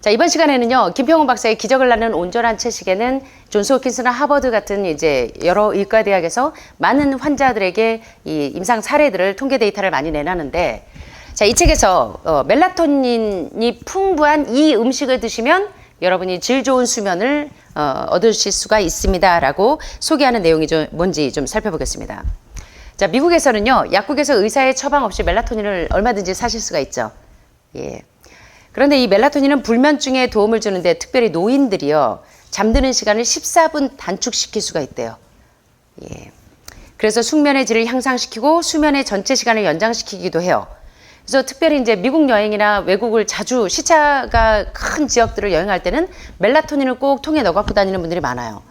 자, 이번 시간에는요, 김평훈 박사의 기적을 낳는 온전한 채식에는 존스 홉킨스나 하버드 같은 이제 여러 의과대학에서 많은 환자들에게 이 임상 사례들을 통계 데이터를 많이 내놨는데, 자, 이 책에서 멜라토닌이 풍부한 이 음식을 드시면 여러분이 질 좋은 수면을 얻으실 수가 있습니다라고 소개하는 내용이 뭔지 좀 살펴보겠습니다. 자, 미국에서는요, 약국에서 의사의 처방 없이 멜라토닌을 얼마든지 사실 수가 있죠. 예. 그런데 이 멜라토닌은 불면증에 도움을 주는데 특별히 노인들이요, 잠드는 시간을 14분 단축시킬 수가 있대요. 예. 그래서 숙면의 질을 향상시키고 수면의 전체 시간을 연장시키기도 해요. 그래서 특별히 이제 미국 여행이나 외국을 자주 시차가 큰 지역들을 여행할 때는 멜라토닌을 꼭 통에 넣어 갖고 다니는 분들이 많아요.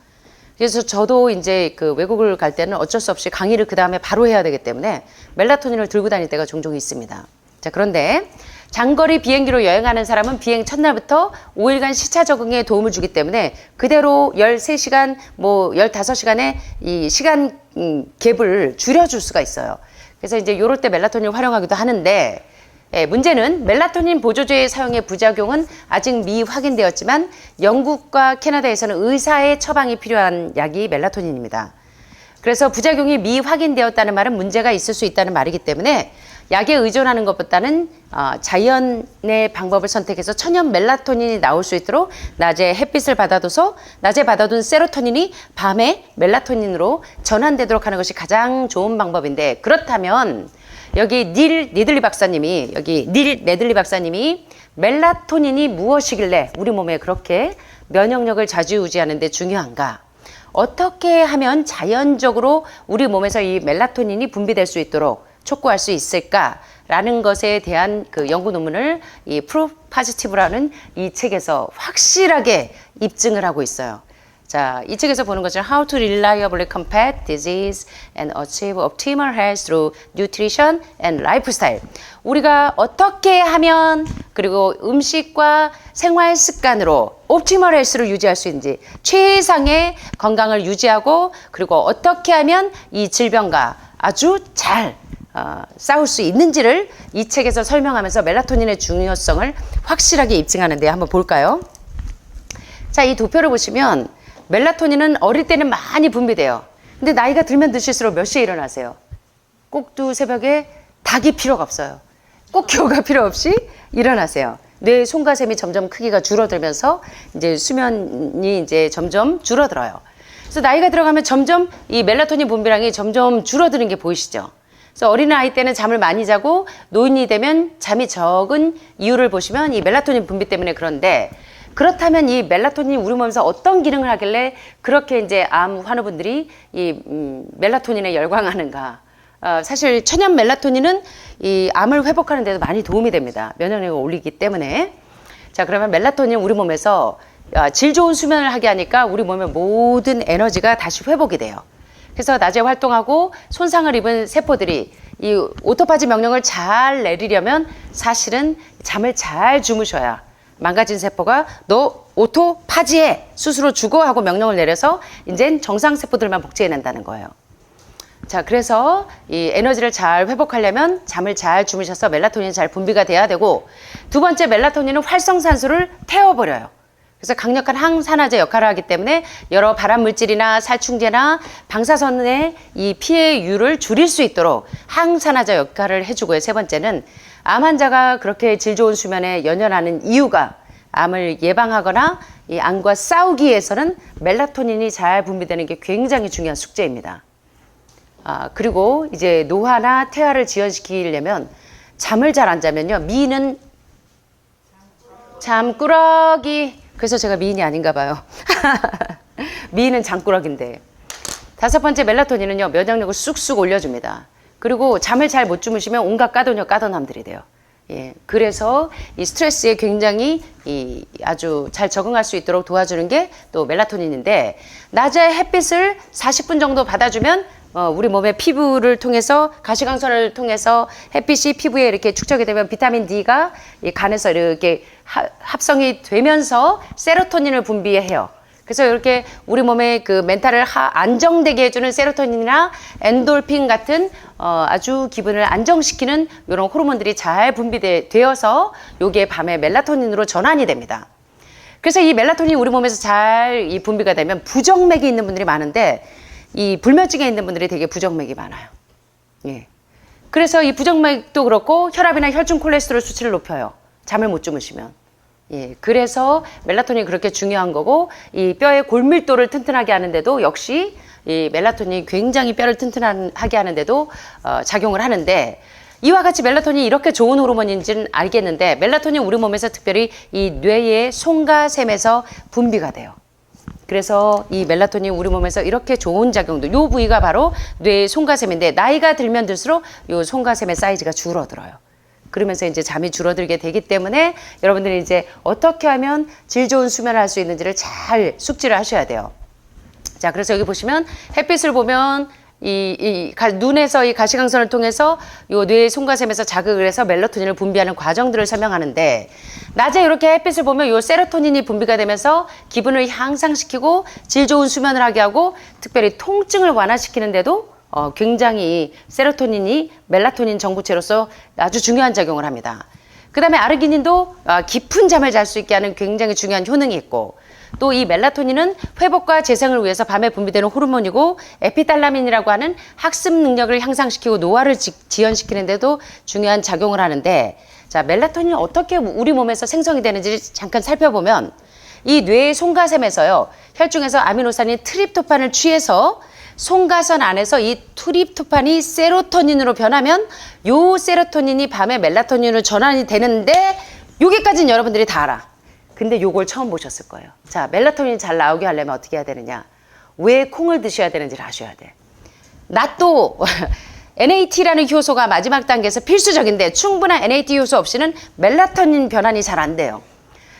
그래서 저도 이제 그 외국을 갈 때는 어쩔 수 없이 강의를 그 다음에 바로 해야 되기 때문에 멜라토닌을 들고 다닐 때가 종종 있습니다. 자, 그런데 장거리 비행기로 여행하는 사람은 비행 첫날부터 5일간 시차 적응에 도움을 주기 때문에 그대로 13시간, 15시간의 이 시간 갭을 줄여줄 수가 있어요. 그래서 이제 요럴 때 멜라토닌을 활용하기도 하는데, 문제는 멜라토닌 보조제의 사용의 부작용은 아직 미확인되었지만 영국과 캐나다에서는 의사의 처방이 필요한 약이 멜라토닌입니다. 그래서 부작용이 미확인되었다는 말은 문제가 있을 수 있다는 말이기 때문에 약에 의존하는 것보다는 자연의 방법을 선택해서 천연 멜라토닌이 나올 수 있도록 낮에 햇빛을 받아둬서 낮에 받아둔 세로토닌이 밤에 멜라토닌으로 전환되도록 하는 것이 가장 좋은 방법인데, 그렇다면 여기 닐 네들리 박사님이 멜라토닌이 무엇이길래 우리 몸에 그렇게 면역력을 좌지우지하는 데 중요한가? 어떻게 하면 자연적으로 우리 몸에서 이 멜라토닌이 분비될 수 있도록 촉구할 수 있을까라는 것에 대한 그 연구 논문을 이 Proof Positive라는 이 책에서 확실하게 입증을 하고 있어요. 자, 이 책에서 보는 것처럼 How to reliably combat disease and achieve optimal health through nutrition and lifestyle. 우리가 어떻게 하면, 그리고 음식과 생활 습관으로 옵티멀 헬스를 유지할 수 있는지, 최상의 건강을 유지하고, 그리고 어떻게 하면 이 질병과 아주 잘 싸울 수 있는지를 이 책에서 설명하면서 멜라토닌의 중요성을 확실하게 입증하는데, 한번 볼까요? 자, 이 도표를 보시면 멜라토닌은 어릴 때는 많이 분비돼요. 근데 나이가 들면 드실수록 몇 시에 일어나세요? 꼭두 새벽에 닭이 필요가 없어요. 꼭 교가 필요 없이 일어나세요. 뇌 송가샘이 점점 크기가 줄어들면서 이제 수면이 이제 점점 줄어들어요. 그래서 나이가 들어가면 점점 이 멜라토닌 분비량이 점점 줄어드는 게 보이시죠? 그래서 어린아이 때는 잠을 많이 자고 노인이 되면 잠이 적은 이유를 보시면 이 멜라토닌 분비 때문에. 그런데 그렇다면 이 멜라토닌이 우리 몸에서 어떤 기능을 하길래 그렇게 이제 암 환우분들이 이 멜라토닌에 열광하는가? 사실 천연 멜라토닌은 이 암을 회복하는 데도 많이 도움이 됩니다. 면역력을 올리기 때문에. 자, 그러면 멜라토닌 우리 몸에서 질 좋은 수면을 하게 하니까 우리 몸의 모든 에너지가 다시 회복이 돼요. 그래서 낮에 활동하고 손상을 입은 세포들이 이 오토파지 명령을 잘 내리려면 사실은 잠을 잘 주무셔야 망가진 세포가 너 오토파지해, 스스로 죽어 하고 명령을 내려서 이젠 정상 세포들만 복제해낸다는 거예요. 자, 그래서 이 에너지를 잘 회복하려면 잠을 잘 주무셔서 멜라토닌이 잘 분비가 돼야 되고, 두 번째, 멜라토닌은 활성산소를 태워버려요. 그래서 강력한 항산화제 역할을 하기 때문에 여러 발암물질이나 살충제나 방사선의 이 피해율을 줄일 수 있도록 항산화제 역할을 해주고요. 세 번째는 암 환자가 그렇게 질 좋은 수면에 연연하는 이유가 암을 예방하거나 이 암과 싸우기 위해서는 멜라토닌이 잘 분비되는 게 굉장히 중요한 숙제입니다. 그리고 이제 노화나 퇴화를 지연시키려면 잠을 잘 안 자면요. 미인은 잠꾸러기. 그래서 제가 미인이 아닌가 봐요. 미인은 잠꾸러기인데. 다섯 번째, 멜라토닌은요, 면역력을 쑥쑥 올려줍니다. 그리고 잠을 잘 못 주무시면 온갖 까도남들이 돼요. 예, 그래서 이 스트레스에 굉장히 아주 잘 적응할 수 있도록 도와주는 게 또 멜라토닌인데, 낮에 햇빛을 40분 정도 받아주면 우리 몸의 피부를 통해서, 가시광선을 통해서 햇빛이 피부에 이렇게 축적이 되면 비타민 D가 이 간에서 이렇게 합성이 되면서 세로토닌을 분비해요. 그래서 이렇게 우리 몸의 그 멘탈을 안정되게 해주는 세로토닌이나 엔돌핀 같은 아주 기분을 안정시키는 이런 호르몬들이 잘 분비되어서 요게 밤에 멜라토닌으로 전환이 됩니다. 그래서 이 멜라토닌이 우리 몸에서 잘 이 분비가 되면 부정맥이 있는 분들이 많은데 이 불면증에 있는 분들이 되게 부정맥이 많아요. 예. 그래서 이 부정맥도 그렇고 혈압이나 혈중 콜레스테롤 수치를 높여요. 잠을 못 주무시면. 예. 그래서 멜라토닌이 그렇게 중요한 거고 이 뼈의 골밀도를 튼튼하게 하는데도 역시 이 멜라토닌이 굉장히 뼈를 튼튼하게 하는데도 작용을 하는데 이와 같이 멜라토닌이 이렇게 좋은 호르몬인지는 알겠는데 멜라토닌 우리 몸에서 특별히 이 뇌의 송가샘에서 분비가 돼요. 그래서 이 멜라토닌이 우리 몸에서 이렇게 좋은 작용들, 요 부위가 바로 뇌의 송가샘인데 나이가 들면 들수록 요 송가샘의 사이즈가 줄어들어요. 그러면서 이제 잠이 줄어들게 되기 때문에 여러분들이 이제 어떻게 하면 질 좋은 수면을 할 수 있는지를 잘 숙지를 하셔야 돼요. 자, 그래서 여기 보시면 햇빛을 보면 눈에서 이 가시광선을 통해서 요 뇌의 송가샘에서 자극을 해서 멜라토닌을 분비하는 과정들을 설명하는데 낮에 이렇게 햇빛을 보면 요 세로토닌이 분비가 되면서 기분을 향상시키고 질 좋은 수면을 하게 하고 특별히 통증을 완화시키는데도 굉장히 세로토닌이 멜라토닌 정부체로서 아주 중요한 작용을 합니다. 그 다음에 아르기닌도 깊은 잠을 잘 수 있게 하는 굉장히 중요한 효능이 있고 또 이 멜라토닌은 회복과 재생을 위해서 밤에 분비되는 호르몬이고 에피달라민이라고 하는 학습 능력을 향상시키고 노화를 지연시키는 데도 중요한 작용을 하는데 자, 멜라토닌이 어떻게 우리 몸에서 생성이 되는지 잠깐 살펴보면 이 뇌의 송가샘에서요. 혈중에서 아미노산인 트립토판을 취해서 송가선 안에서 이 트립토판이 세로토닌으로 변하면 요 세로토닌이 밤에 멜라토닌으로 전환이 되는데 여기까지는 여러분들이 다 알아. 근데 요걸 처음 보셨을 거예요. 자, 멜라토닌이 잘 나오게 하려면 어떻게 해야 되느냐. 왜 콩을 드셔야 되는지를 아셔야 돼. 낫도 NAT라는 효소가 마지막 단계에서 필수적인데 충분한 NAT 효소 없이는 멜라토닌 변환이 잘 안 돼요.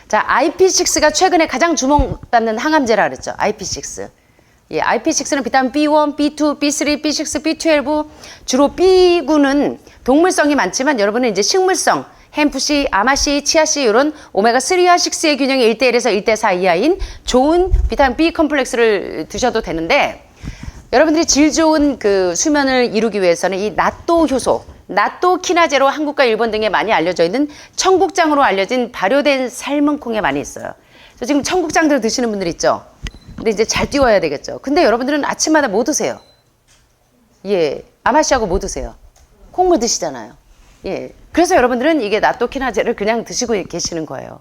자, IP6가 최근에 가장 주목받는 항암제라 그랬죠. IP6. 예, IP6는 비타민 B1, B2, B3, B6, B12 주로 B군은 동물성이 많지만 여러분은 이제 식물성 햄프씨, 아마씨, 치아씨 이런 오메가3와 6의 균형이 1대1에서 1대4 이하인 좋은 비타민 B 컴플렉스를 드셔도 되는데 여러분들이 질 좋은 그 수면을 이루기 위해서는 이 나또 효소, 나또 키나제로 한국과 일본 등에 많이 알려져 있는 청국장으로 알려진 발효된 삶은 콩에 많이 있어요. 그래서 지금 청국장들 드시는 분들 있죠? 근데 이제 잘 띄워야 되겠죠. 근데 여러분들은 아침마다 뭐 드세요? 예, 아마씨하고 뭐 드세요? 콩물 드시잖아요. 예. 그래서 여러분들은 이게 나토키나제를 그냥 드시고 계시는 거예요.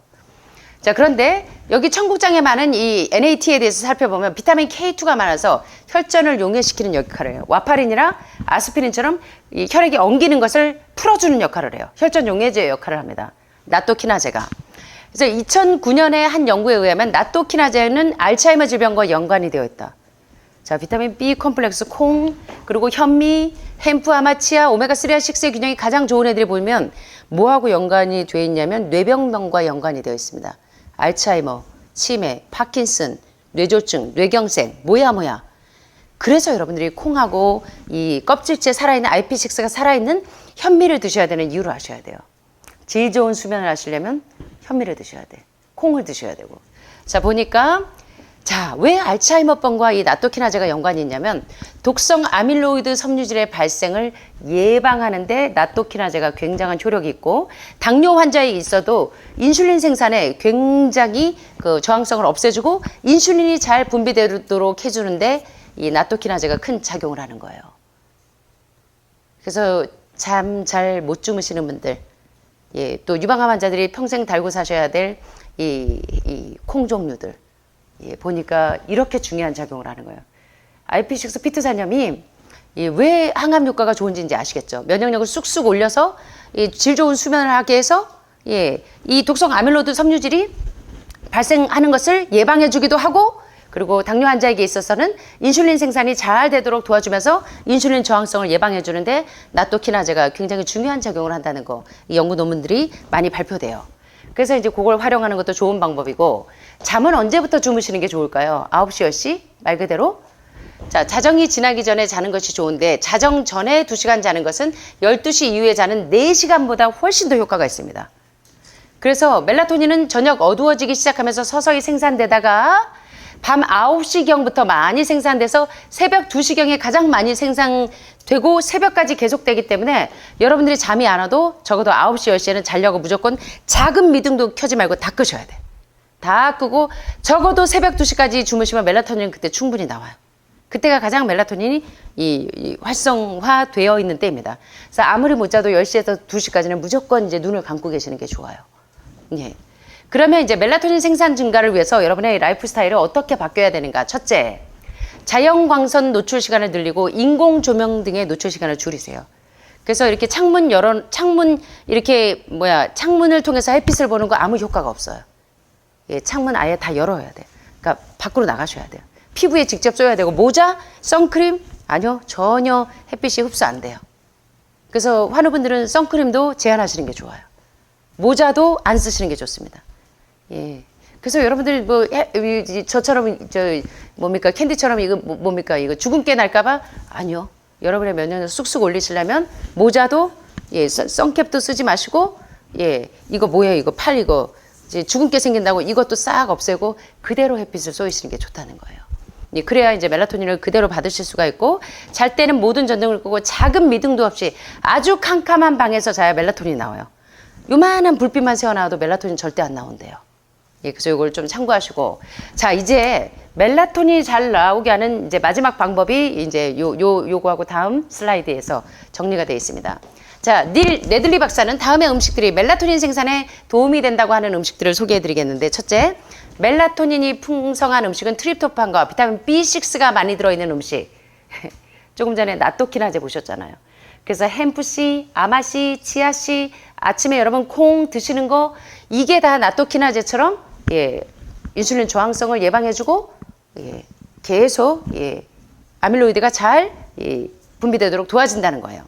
자, 그런데 여기 청국장에 많은 이 NAT에 대해서 살펴보면 비타민 K2가 많아서 혈전을 용해시키는 역할을 해요. 와파린이나 아스피린처럼 이 혈액이 엉기는 것을 풀어주는 역할을 해요. 혈전 용해제 역할을 합니다. 나토키나제가. 그래서 2009년에 한 연구에 의하면 나토키나제는 알츠하이머 질병과 연관이 되어 있다. 자, 비타민 B 컴플렉스 콩, 그리고 현미, 햄프, 아마치아, 오메가3와 6의 균형이 가장 좋은 애들이 보면 뭐하고 연관이 되어 있냐면 뇌병명과 연관이 되어 있습니다. 알츠하이머, 치매, 파킨슨, 뇌졸중, 뇌경색, 뭐야. 그래서 여러분들이 콩하고 이 껍질째 살아있는 IP6가 살아있는 현미를 드셔야 되는 이유를 아셔야 돼요. 질 좋은 수면을 하시려면 현미를 드셔야 돼. 콩을 드셔야 되고. 자, 보니까 자, 왜 알츠하이머병과 이 나토키나제가 연관이 있냐면 독성 아밀로이드 섬유질의 발생을 예방하는데 나토키나제가 굉장한 효력이 있고 당뇨 환자에 있어도 인슐린 생산에 굉장히 그 저항성을 없애주고 인슐린이 잘 분비되도록 해주는데 이 나토키나제가 큰 작용을 하는 거예요. 그래서 잠 잘 못 주무시는 분들, 예, 또 유방암 환자들이 평생 달고 사셔야 될 이 콩 종류들, 예, 보니까 이렇게 중요한 작용을 하는 거예요. IP6 피트산염이 왜 항암 효과가 좋은지 이제 아시겠죠? 면역력을 쑥쑥 올려서 질 좋은 수면을 하게 해서 예, 이 독성 아밀로이드 섬유질이 발생하는 것을 예방해 주기도 하고 그리고 당뇨 환자에게 있어서는 인슐린 생산이 잘 되도록 도와주면서 인슐린 저항성을 예방해 주는데 나토키나제가 굉장히 중요한 작용을 한다는 거 이 연구 논문들이 많이 발표돼요. 그래서 이제 그걸 활용하는 것도 좋은 방법이고 잠은 언제부터 주무시는 게 좋을까요? 9시, 10시? 말 그대로? 자, 자정이 지나기 전에 자는 것이 좋은데 자정 전에 2시간 자는 것은 12시 이후에 자는 4시간보다 훨씬 더 효과가 있습니다. 그래서 멜라토닌은 저녁 어두워지기 시작하면서 서서히 생산되다가 밤 9시경부터 많이 생산돼서 새벽 2시경에 가장 많이 생산되고 새벽까지 계속되기 때문에 여러분들이 잠이 안 와도 적어도 9시, 10시에는 자려고 무조건 작은 미등도 켜지 말고 다 끄셔야 돼. 다 끄고 적어도 새벽 2시까지 주무시면 멜라토닌 그때 충분히 나와요. 그때가 가장 멜라토닌이 이 활성화되어 있는 때입니다. 그래서 아무리 못 자도 10시에서 2시까지는 무조건 이제 눈을 감고 계시는 게 좋아요. 예. 그러면 이제 멜라토닌 생산 증가를 위해서 여러분의 라이프 스타일을 어떻게 바뀌어야 되는가? 첫째, 자연광선 노출 시간을 늘리고 인공 조명 등의 노출 시간을 줄이세요. 그래서 이렇게 창문을 통해서 햇빛을 보는 거 아무 효과가 없어요. 예, 창문 아예 다 열어야 돼. 그러니까 밖으로 나가셔야 돼요. 피부에 직접 쏘야 되고 모자, 선크림 아니요, 전혀 햇빛이 흡수 안 돼요. 그래서 환우분들은 선크림도 제한하시는 게 좋아요. 모자도 안 쓰시는 게 좋습니다. 예. 그래서 여러분들 저처럼 캔디처럼 이거 주근깨 날까봐 아니요. 여러분의 면역력 쑥쑥 올리시려면 모자도 선캡도 쓰지 마시고 이거 뭐예요? 이거 팔 이거 이제 주근깨 생긴다고 이것도 싹 없애고 그대로 햇빛을 쏘이시는 게 좋다는 거예요. 그래야 이제 멜라토닌을 그대로 받으실 수가 있고 잘 때는 모든 전등을 끄고 작은 미등도 없이 아주 캄캄한 방에서 자야 멜라토닌이 나와요. 요만한 불빛만 새어나와도 멜라토닌 절대 안 나온대요. 그래서 이걸 좀 참고하시고 자 이제 멜라토닌이 잘 나오게 하는 이제 마지막 방법이 이제 요거하고 다음 슬라이드에서 정리가 되어 있습니다. 자, 닐 네들리 박사는 다음의 음식들이 멜라토닌 생산에 도움이 된다고 하는 음식들을 소개해 드리겠는데 첫째, 멜라토닌이 풍성한 음식은 트립토판과 비타민 B6가 많이 들어있는 음식. 조금 전에 나토키나제 보셨잖아요. 그래서 햄프씨, 아마씨, 치아씨, 아침에 여러분 콩 드시는 거 이게 다 나토키나제처럼 인슐린 저항성을 예방해주고 계속 아밀로이드가 잘 분비되도록 도와준다는 거예요.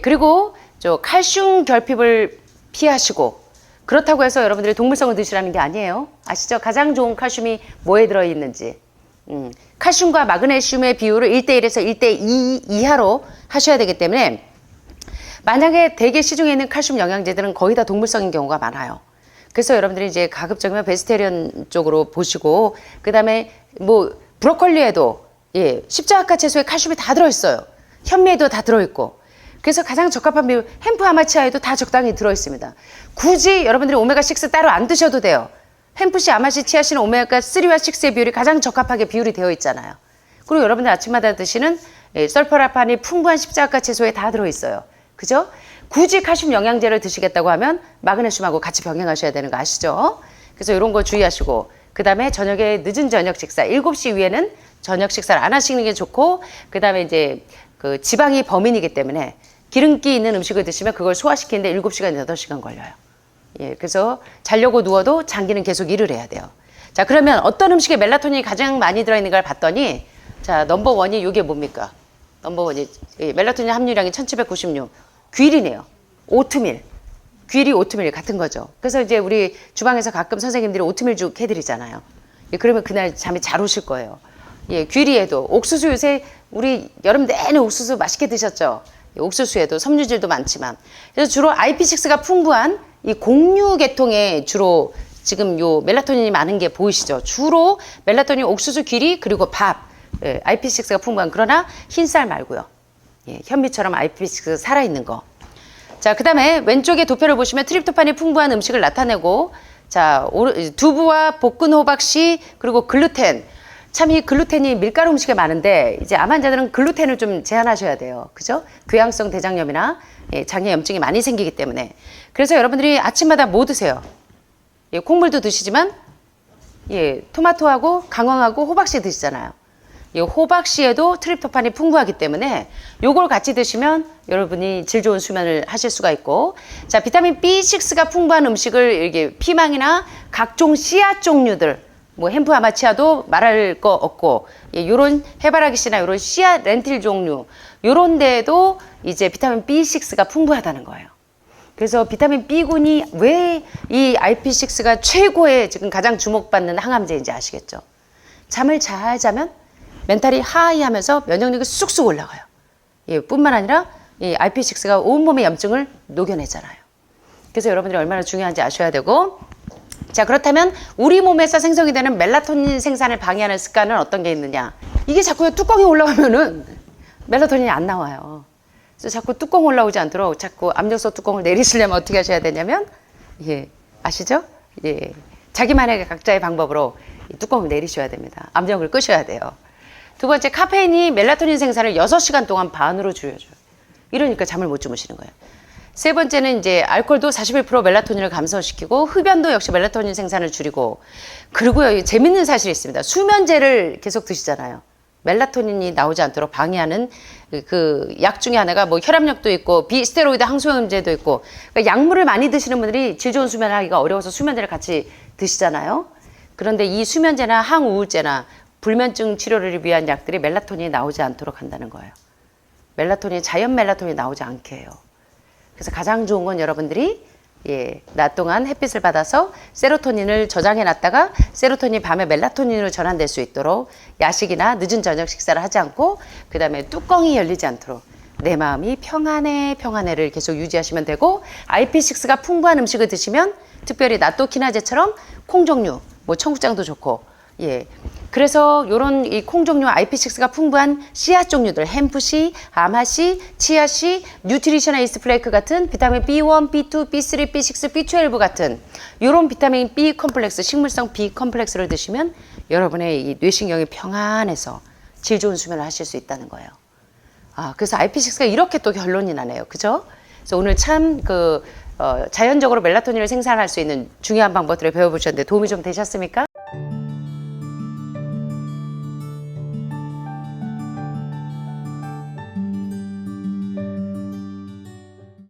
그리고 칼슘 결핍을 피하시고 그렇다고 해서 여러분들이 동물성을 드시라는 게 아니에요. 아시죠? 가장 좋은 칼슘이 뭐에 들어있는지. 칼슘과 마그네슘의 비율을 1대1에서 1대2 이하로 하셔야 되기 때문에 만약에 대개 시중에 있는 칼슘 영양제들은 거의 다 동물성인 경우가 많아요. 그래서 여러분들이 이제 가급적이면 베지테리언 쪽으로 보시고 그 다음에 브로콜리에도 십자가 채소에 칼슘이 다 들어있어요. 현미에도 다 들어있고 그래서 가장 적합한 비율 햄프 아마치아에도 다 적당히 들어있습니다. 굳이 여러분들이 오메가6 따로 안 드셔도 돼요. 햄프씨, 아마씨, 치아씨는 오메가3와 6의 비율이 가장 적합하게 비율이 되어 있잖아요. 그리고 여러분들 아침마다 드시는 설퍼라판이 풍부한 십자가 채소에 다 들어있어요. 그죠? 굳이 칼슘 영양제를 드시겠다고 하면 마그네슘하고 같이 병행하셔야 되는 거 아시죠? 그래서 이런 거 주의하시고 그 다음에 저녁에 늦은 저녁 식사 7시 이후에는 저녁 식사를 안 하시는 게 좋고 그 다음에 이제 그 지방이 범인이기 때문에 기름기 있는 음식을 드시면 그걸 소화시키는데 7시간, 8시간 걸려요. 그래서 자려고 누워도 장기는 계속 일을 해야 돼요. 자, 그러면 어떤 음식에 멜라토닌이 가장 많이 들어있는가를 봤더니 자, 넘버원이 이게 뭡니까? 넘버원이 멜라토닌 함유량이 1796. 귀리네요. 오트밀. 귀리 오트밀 같은 거죠. 그래서 이제 우리 주방에서 가끔 선생님들이 오트밀죽 해드리잖아요. 그러면 그날 잠이 잘 오실 거예요. 귀리에도 옥수수 요새 우리 여름 내내 옥수수 맛있게 드셨죠? 옥수수에도 섬유질도 많지만 그래서 주로 IP6가 풍부한 이 곡류 계통에 주로 지금 요 멜라토닌이 많은 게 보이시죠? 주로 멜라토닌 옥수수 귀리 그리고 밥 IP6가 풍부한 그러나 흰쌀 말고요. 현미처럼 IP6 살아있는 거. 자, 그 다음에 왼쪽에 도표를 보시면 트립토판이 풍부한 음식을 나타내고 자, 두부와 볶은 호박씨 그리고 글루텐. 참 이 글루텐이 밀가루 음식에 많은데 이제 암 환자들은 글루텐을 좀 제한하셔야 돼요. 그죠? 궤양성 대장염이나 장에 염증이 많이 생기기 때문에. 그래서 여러분들이 아침마다 뭐 드세요? 콩물도 드시지만 토마토하고 강황하고 호박씨 드시잖아요. 호박씨에도 트립토판이 풍부하기 때문에 요걸 같이 드시면 여러분이 질 좋은 수면을 하실 수가 있고 자, 비타민 B6가 풍부한 음식을 이렇게 피망이나 각종 씨앗 종류들 햄프 아마치아도 말할 거 없고 요런 해바라기씨나 요런 씨앗 렌틸 종류 요런 데에도 이제 비타민 B6가 풍부하다는 거예요. 그래서 비타민 B군이 왜 이 IP6가 최고의 지금 가장 주목받는 항암제인지 아시겠죠? 잠을 잘 자면 멘탈이 하이하면서 면역력이 쑥쑥 올라가요. 뿐만 아니라 이 IP6가 온몸의 염증을 녹여내잖아요. 그래서 여러분들이 얼마나 중요한지 아셔야 되고 자, 그렇다면 우리 몸에서 생성이 되는 멜라토닌 생산을 방해하는 습관은 어떤 게 있느냐? 이게 자꾸 뚜껑이 올라오면은 멜라토닌이 안 나와요. 그래서 자꾸 뚜껑 올라오지 않도록 자꾸 압력솥 뚜껑을 내리시려면 어떻게 하셔야 되냐면, 예, 아시죠? 예, 자기만의 각자의 방법으로 이 뚜껑을 내리셔야 됩니다. 압력을 끄셔야 돼요. 두 번째, 카페인이 멜라토닌 생산을 6시간 동안 반으로 줄여줘요. 이러니까 잠을 못 주무시는 거예요. 세 번째는 이제 알코올도 41% 멜라토닌을 감소시키고 흡연도 역시 멜라토닌 생산을 줄이고, 그리고요, 재밌는 사실이 있습니다. 수면제를 계속 드시잖아요. 멜라토닌이 나오지 않도록 방해하는 그 약 중에 하나가 뭐 혈압약도 있고 비스테로이드 항소염제도 있고, 그러니까 약물을 많이 드시는 분들이 질 좋은 수면을 하기가 어려워서 수면제를 같이 드시잖아요. 그런데 이 수면제나 항우울제나 불면증 치료를 위한 약들이 멜라토닌이 나오지 않도록 한다는 거예요. 멜라토닌, 자연 멜라토닌이 나오지 않게 해요. 그래서 가장 좋은 건 여러분들이 낮 동안 햇빛을 받아서 세로토닌을 저장해 놨다가 세로토닌이 밤에 멜라토닌으로 전환될 수 있도록 야식이나 늦은 저녁 식사를 하지 않고, 그 다음에 뚜껑이 열리지 않도록 내 마음이 평안해를 계속 유지하시면 되고, IP6가 풍부한 음식을 드시면, 특별히 나토키나제처럼 콩 종류, 뭐 청국장도 좋고, 그래서 요런 이 콩 종류 IP6가 풍부한 씨앗 종류들, 햄프씨, 아마씨, 치아씨, 뉴트리셔널 이스트 플레이크 같은 비타민 B1, B2, B3, B6, B12 같은 요런 비타민 B 컴플렉스, 식물성 B 컴플렉스를 드시면 여러분의 이 뇌신경이 평안해서 질 좋은 수면을 하실 수 있다는 거예요. 그래서 IP6가 이렇게 또 결론이 나네요. 그죠? 그래서 오늘 참 자연적으로 멜라토닌을 생산할 수 있는 중요한 방법들을 배워보셨는데 도움이 좀 되셨습니까?